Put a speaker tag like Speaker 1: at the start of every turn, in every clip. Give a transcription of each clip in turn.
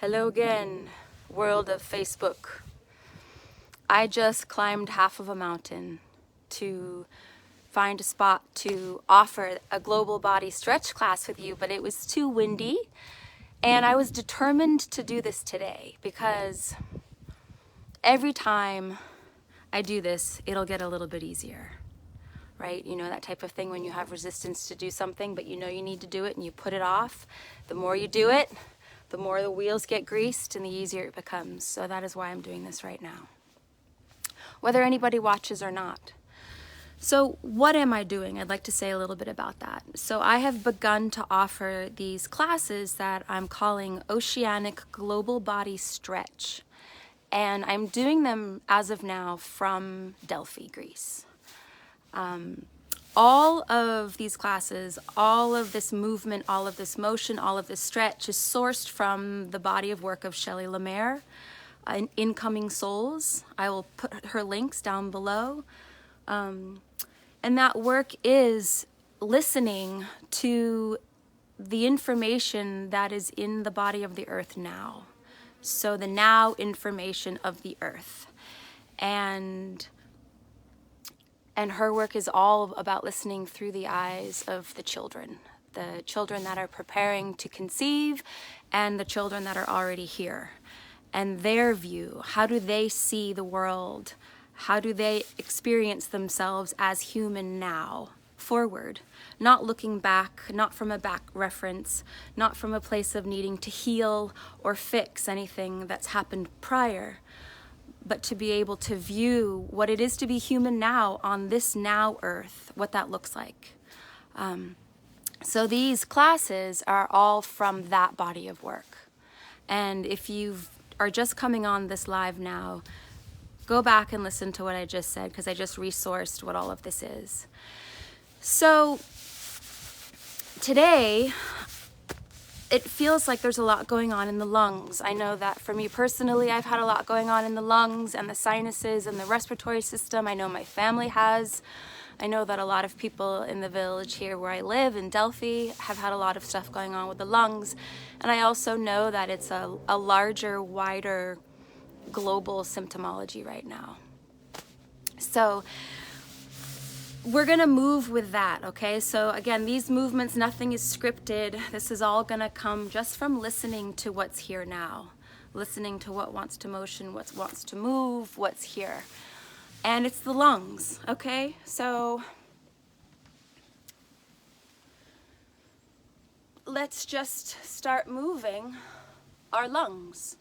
Speaker 1: Hello again, world of Facebook. I just climbed half of a mountain to find a spot to offer a global body stretch class with you, but it was too windy, and I was determined to do this today because every time I do this, it'll get a little bit easier, right? You know, that type of thing when you have resistance to do something, but you know you need to do it and you put it off. The more you do it, the more the wheels get greased and the easier it becomes. So that is why I'm doing this right now, whether anybody watches or not. So what am I doing? I'd like to say a little bit about that. So I have begun to offer these classes that I'm calling Oceanic Global Body Stretch. And I'm doing them as of now from Delphi, Greece. All of these classes, all of this movement, all of this motion, all of this stretch is sourced from the body of work of Shelley Lemaire, Incoming Souls. I will put her links down below. And that work is listening to the information that is in the body of the earth now. So the now information of the earth. And her work is all about listening through the eyes of the children that are preparing to conceive and the children that are already here. And their view, how do they see the world? How do they experience themselves as human now, forward? Not looking back, not from a back reference, not from a place of needing to heal or fix anything that's happened prior, but to be able to view what it is to be human now on this now earth, what that looks like. So these classes are all from that body of work. And if you are just coming on this live now, go back and listen to what I just said, because I just resourced what all of this is. So today, it feels like there's a lot going on in the lungs. I know that for me personally, I've had a lot going on in the lungs and the sinuses and the respiratory system. I know my family has. I know that a lot of people in the village here where I live in Delphi have had a lot of stuff going on with the lungs. And I also know that it's a larger, wider, global symptomology right now. So we're gonna move with that, okay? So again, these movements, nothing is scripted. This is all gonna come just from listening to what's here now, listening to what wants to motion, what wants to move, what's here. And it's the lungs, okay? So let's just start moving our lungs.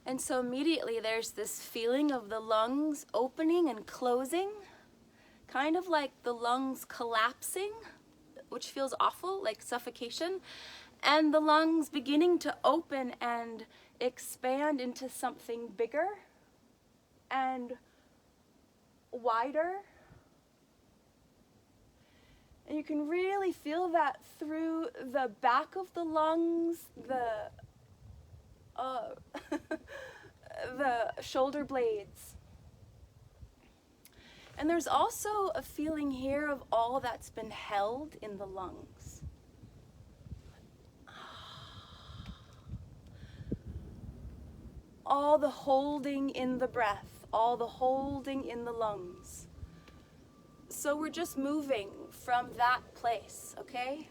Speaker 1: And so immediately there's this feeling of the lungs opening and closing, kind of like the lungs collapsing, which feels awful, like suffocation, and the lungs beginning to open and expand into something bigger and wider. And you can really feel that through the back of the lungs, the shoulder blades. And there's also a feeling here of all that's been held in the lungs. All the holding in the breath, all the holding in the lungs. So we're just moving from that place, okay?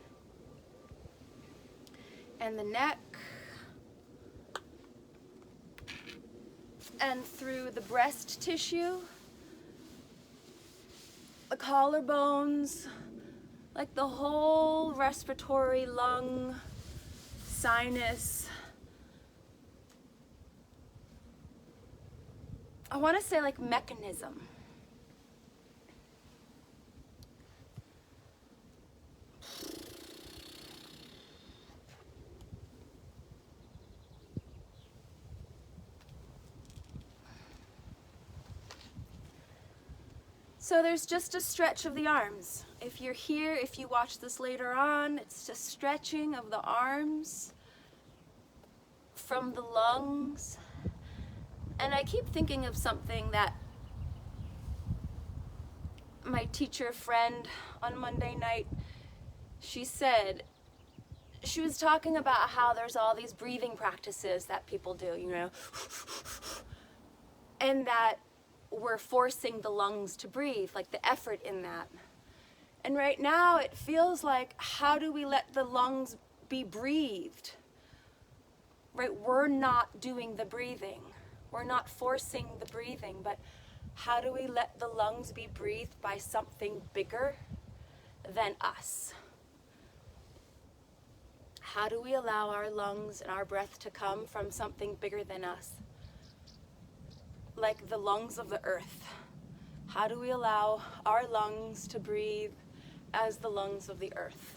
Speaker 1: And the neck, and through the breast tissue, the collarbones, like the whole respiratory lung, sinus. I want to say like mechanism. So there's just a stretch of the arms. If you're here, if you watch this later on, it's just stretching of the arms from the lungs. And I keep thinking of something that my teacher friend on Monday night, she said, she was talking about how there's all these breathing practices that people do, you know, and that we're forcing the lungs to breathe, like the effort in that. And right now it feels like, how do we let the lungs be breathed? Right, we're not doing the breathing. We're not forcing the breathing, but how do we let the lungs be breathed by something bigger than us? How do we allow our lungs and our breath to come from something bigger than us? Like the lungs of the earth. How do we allow our lungs to breathe as the lungs of the earth?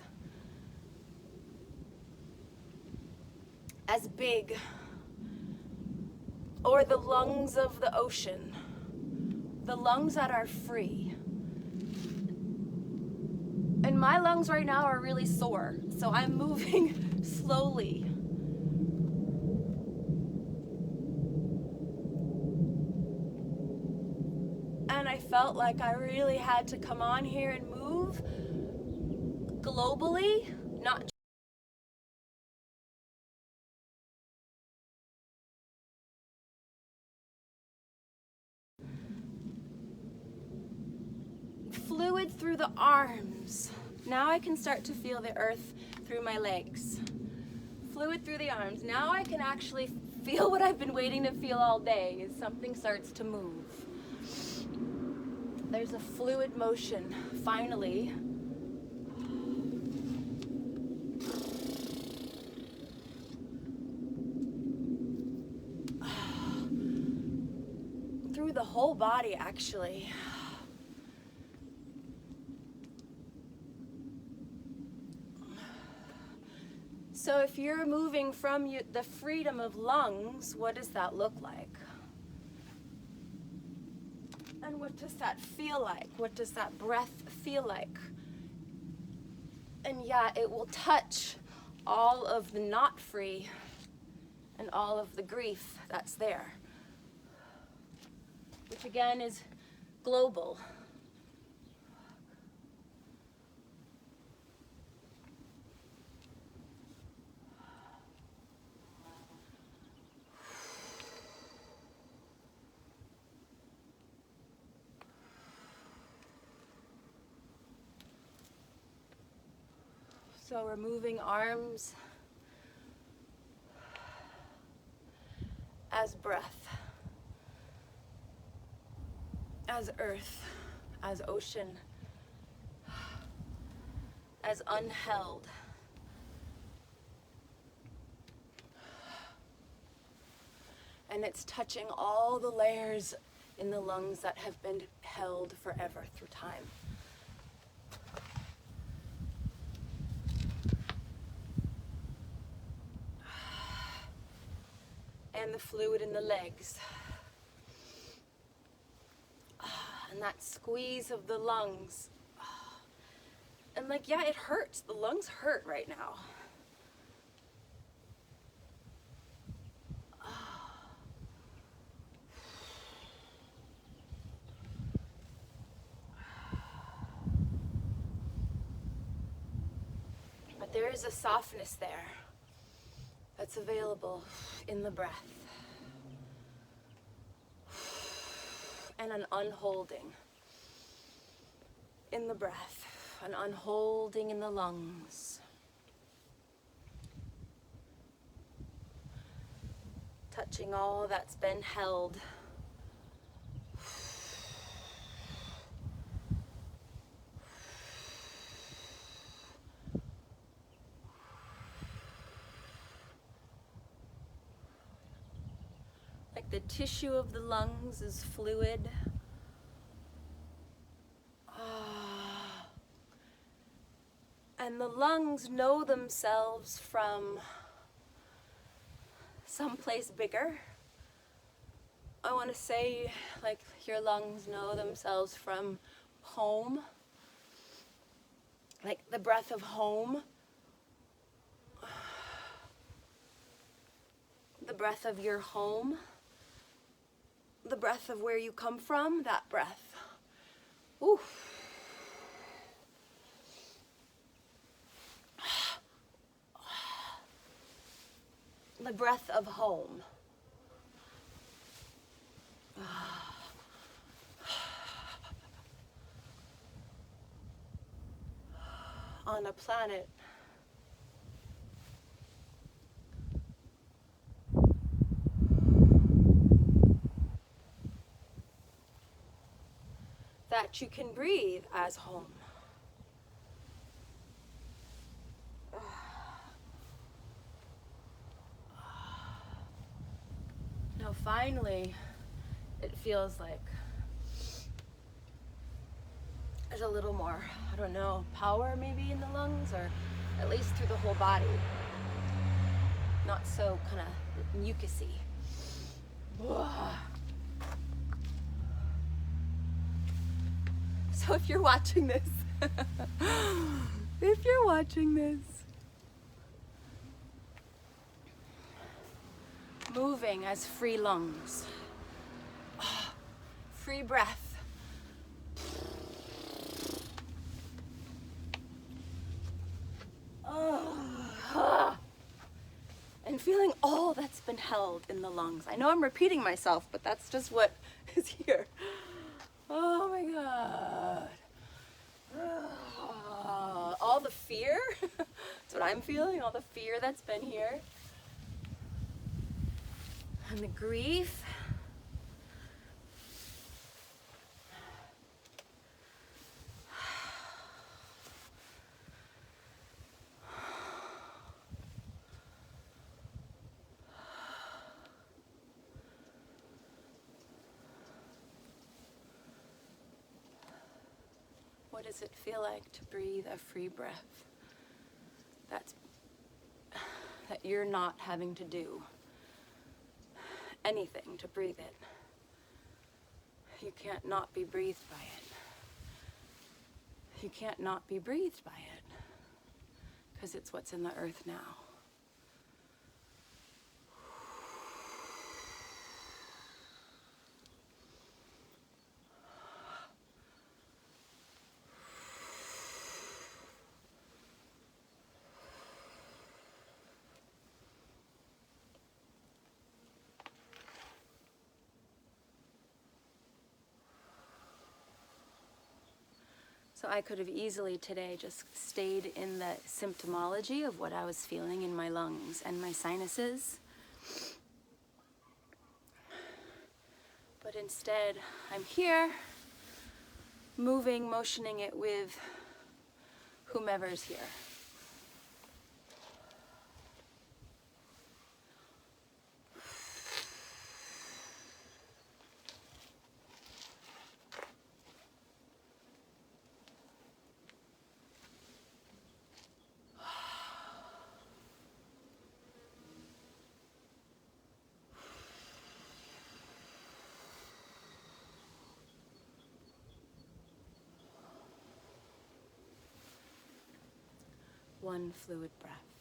Speaker 1: As big, or the lungs of the ocean, the lungs that are free. And my lungs right now are really sore, so I'm moving slowly. And I felt like I really had to come on here and move globally, not fluid through the arms. Now I can start to feel the earth through my legs. Fluid through the arms. Now I can actually feel what I've been waiting to feel all day, as something starts to move. There's a fluid motion, finally. Through the whole body, actually. So if you're moving from the freedom of lungs, what does that look like? And what does that feel like? What does that breath feel like? And yeah, it will touch all of the not free and all of the grief that's there, which again is global. So we're moving arms as breath, as earth, as ocean, as unheld. And it's touching all the layers in the lungs that have been held forever through time. And the fluid in the legs. And that squeeze of the lungs. And like, yeah, it hurts. The lungs hurt right now. But there is a softness there that's available in the breath. And an unholding in the breath, an unholding in the lungs. Touching all that's been held. Like the tissue of the lungs is fluid. And the lungs know themselves from someplace bigger. I want to say, like, your lungs know themselves from home. Like the breath of home. The breath of your home. The breath of where you come from, that breath. Oof. the breath of home. On a planet that you can breathe as home. Now finally, it feels like there's a little more, I don't know, power maybe in the lungs, or at least through the whole body. Not so kind of mucusy. So if you're watching this, moving as free lungs, free breath. And feeling all that's been held in the lungs. I know I'm repeating myself, but that's just what is here. Oh my God. All the fear, that's what I'm feeling, all the fear that's been here. And the grief. What does it feel like to breathe a free breath? That you're not having to do anything to breathe it. You can't not be breathed by it. You can't not be breathed by it, because it's what's in the earth now. So I could have easily today just stayed in the symptomology of what I was feeling in my lungs and my sinuses. But instead, I'm here, moving, motioning it with whomever's here. One fluid breath.